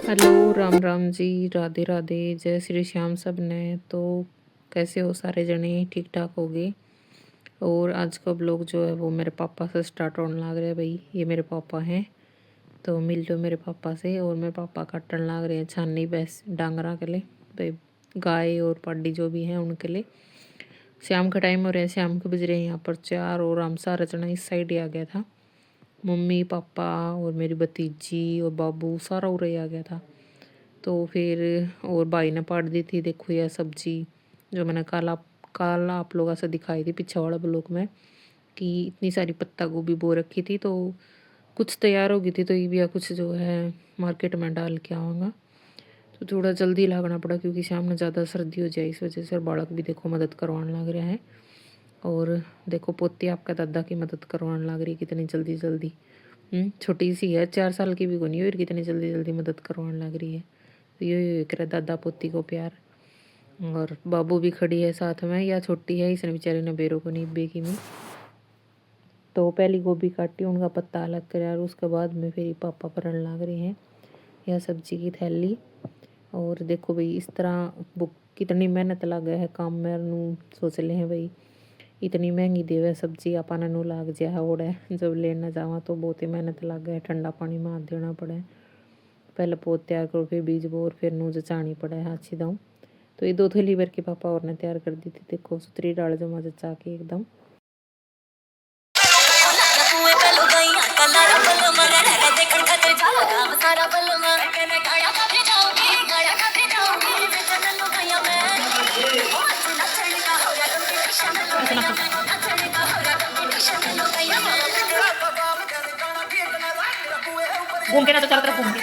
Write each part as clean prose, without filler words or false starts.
Hello, Ram Ram ji, Radhe Radhe, जय श्री श्याम सब ने। तो कैसे हो सारे जने? ठीक ठाक हो गए। और आज का ब्लॉग जो है वो मेरे पापा से स्टार्ट होने लग रहा है। भाई ये मेरे पापा हैं, तो मिल लो मेरे पापा से। और मेरे पापा काटने लग रहे हैं छानी भैंस डांगरा के लिए, भाई गाय और पाडी जो भी हैं उनके लिए। शाम का टाइम हो रहा है, शाम के बज रहे हैं यहाँ पर 4। और हम सारा जना इस साइड ही आ गया था। मम्मी पापा और मेरी भतीजी और बाबू सारा उरे आ गया था। तो फिर और भाई ने पाट दी थी, देखो यह सब्जी जो मैंने काला आप लोगों से दिखाई थी पीछे वाला ब्लॉक में, कि इतनी सारी पत्ता गोभी बो रखी थी। तो कुछ तैयार हो गई थी, तो ये भी कुछ जो है मार्केट में डाल के आऊँगा। तो थोड़ा जल्दी लागना पड़ा क्योंकि शाम में ज़्यादा सर्दी हो जाए, इस वजह से। और बालक भी देखो मदद करवाने लग रहे हैं। और देखो पोती आपका दादा की मदद करवाने लग रही है कितनी जल्दी जल्दी। छोटी सी है, 4 साल की भी नहीं हुई, और कितनी जल्दी जल्दी मदद करवाने लग रही है। तो ये करे दादा पोती को प्यार। और बाबू भी खड़ी है साथ में, या छोटी है, इसने बेचारी ने बेरों को नहीं बेकी में। तो पहली गोभी काटी, उनका पत्ता अलग करे, और उसके बाद में फिर पापा परन लग रहे हैं यह सब्जी की थैली। और देखो भाई इस तरह बुक कितनी मेहनत लगे है काम में। नू सोच ले हैं भाई इतनी महंगी देवे सब्जी अपन नू लाग जाए ओढ़े, जब लेना जावा तो बहुत ही मेहनत लगे है। ठंडा पानी में हाथ देना पड़े, पहले पौध तैयार करो, फिर बीज बो, और फिर नू जचानी पड़े है अच्छी दाऊँ। तो ये 2 थैली भर के पापा और ने तैयार कर दी थी। देखो सुतरी डाल जमा जचा के एकदम। घूम के ना, तो चारों तरफ घूम के।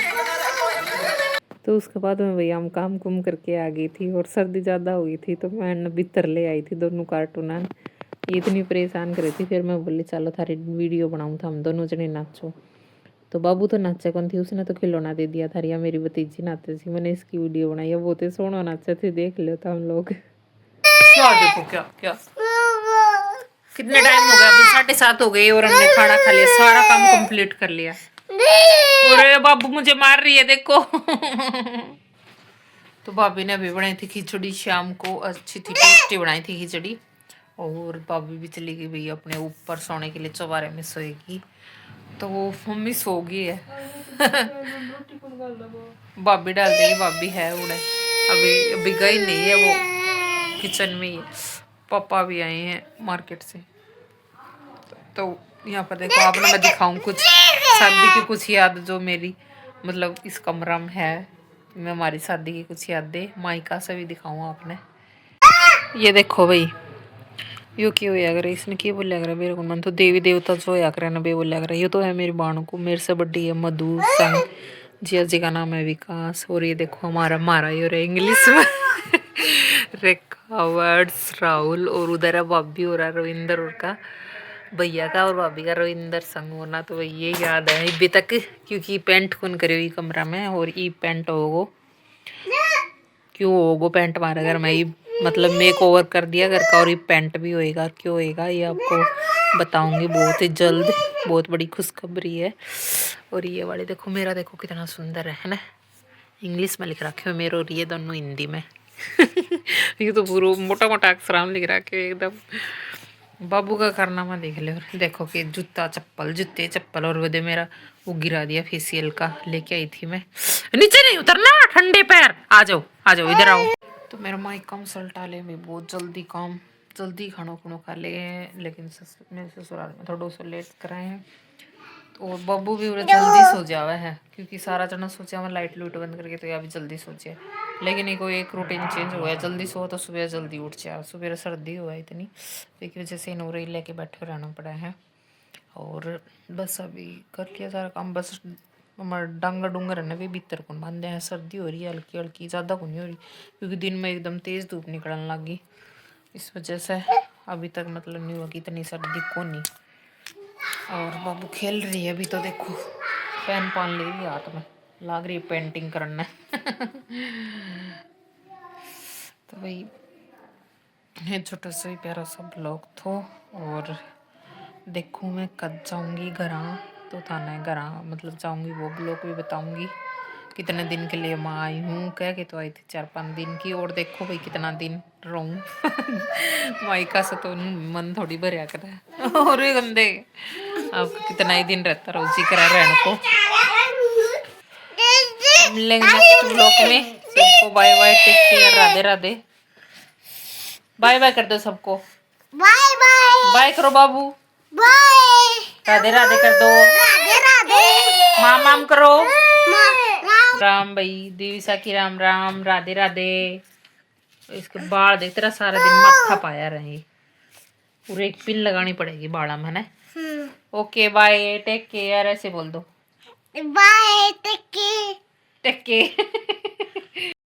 तो उसके बाद में भैया हम काम कुम करके आ गई थी, और सर्दी ज़्यादा हो गई थी, तो मैं बितर ले आई थी दोनों कार्टून। ये इतनी परेशान कर रही थी, फिर मैं बोली चलो थारी वीडियो बनाऊँ था, हम दोनों जने नाचो। तो बाबू तो नाचे कौन थी, उसने तो खिलौना दे दिया था। या मेरी भतीजी नाचे थी, मैंने इसकी वीडियो बनाई है। बहुत ही सोना नाचे थे, देख लो था हम लोग। क्या देखो, क्या क्या कितने टाइम हो गया? अभी 7:30 हो गए, और हमने खाना खा लिया, सारा काम कंप्लीट कर लिया। अरे बाबू मुझे मार रही है, देखो। तो भाभी ने अभी बनाई थी खिचड़ी, शाम को अच्छी थी, टेस्टी बनाई थी खिचड़ी। और भाभी भी चली गई भैया अपने ऊपर सोने के लिए, चौबारे में सोएगी। तो वो मम्मी सो गई है। भाभी डाल देगी, भाभी है उड़े, अभी अभी गई नहीं है, वो किचन में ही है। पापा भी आए हैं मार्केट से। तो यहाँ पर देखो, आपने मैं दिखाऊं कुछ शादी की कुछ याद जो मेरी मतलब इस कमरा में है। मैं हमारी शादी की कुछ यादें मायका से भी दिखाऊं आपने। ये देखो भाई, यो क्यों होया करे, इसने क्या बोलिया करे मेरे को? मन तो देवी देवता जो होया करे ना बे बोलिया करे। ये तो है मेरी बाणू को, मेरे से बड़ी है मधु संग, जिया जी का नाम है विकास। और ये देखो हमारा मारा ये रहा इंग्लिश में। रेखा, वर्ड्स, राहुल, और उधर है भाभी हो रहा रविंदर और का भैया का, और भाभी का रविंदर संग होना। तो वही ये याद है अभी तक, क्योंकि पेंट कौन करे हुई कमरा में। और ई पेंट होगो क्यों होगो पेंट मारे घर में, ये मतलब मेक ओवर कर दिया घर का, और ये पेंट भी होएगा। क्यों होएगा ये आपको बताऊंगी बहुत ही जल्द, बहुत बड़ी खुशखबरी है। और ये वाले देखो, मेरा देखो कितना सुंदर है ना, इंग्लिश में लिख रखे हो मेरे, और ये दोनों हिंदी में। ये तो पूरा मोटा मोटा अक्षराम लिख रखे हो एकदम। बाबू का कारनामा देख लो, देखो कि जूता चप्पल, जूते चप्पल, और वो मेरा वो गिरा दिया फेशियल का, लेके आई थी मैं। नीचे नहीं उतरना, ठंडे पैर, आ जाओ आ जाओ, इधर आओ। तो मेरा माइक कम सल्टा ले में बहुत जल्दी काम, जल्दी खाना खुनो खा ले। लेकिन मेरे ससुराल में थोड़ा सा लेट कराए हैं। तो बाबू भी जल्दी सो जावा है, क्योंकि सारा जना सोचा मैं लाइट लूट बंद करके, तो या भी जल्दी सो जाए। लेकिन एक एक रूटीन चेंज हो गया, जल्दी सो तो सुबह जल्दी उठ जाए। सुबह सर्दी हुआ इतनी, तो एक वजह से नूरी लेके बैठे रहना पड़ा है। और बस अभी कर लिया सारा काम, बस हमारे डांगर डूंगर है ना भी भीतर को बांधे हैं। सर्दी हो रही है हल्की हल्की, ज़्यादा को नहीं हो रही, क्योंकि दिन में एकदम तेज़ धूप निकलने लगी, इस वजह से अभी तक मतलब नहीं हुआ कि इतनी सर्दी को नहीं। और बाबू खेल रही है अभी, तो देखो पेन पान ले रही हाथ में, लाग रही पेंटिंग करना। तो भाई ये छोटा सा ही प्यारा सा ब्लॉग था। और देखूँ मैं कब जाऊँगी घर, तो थाना घर मतलब जाऊँगी वो ब्लॉग भी बताऊँगी कितने दिन के लिए मैं आई हूँ, कह के तो आई थी 4-5 दिन की, और देखो भाई कितना दिन रहूं। माइका से तो मन थोड़ी भरिया कर है। और ये गंदे अब कितना ही दिन रहता रोजी करा रहने को। मिलेंगे नेक्स्ट ब्लॉग में। सबको bye bye, take care, Radhe Radhe. Bye bye कर दो सबको। Bye bye. बाय करो बाबू। बाय। राधे राधे कर दो। राधे राधे। माम माम करो। राम। राम भाई दिविसा की राम राम, राधे राधे। इसके बाल देख, तेरा सारा दिन माथा पाया रहे, पूरे एक पिन लगानी पड़ेगी बाड़ा में ना। ओके बाय, टेक केयर ऐसे बोल दो। Bye take care. Take care.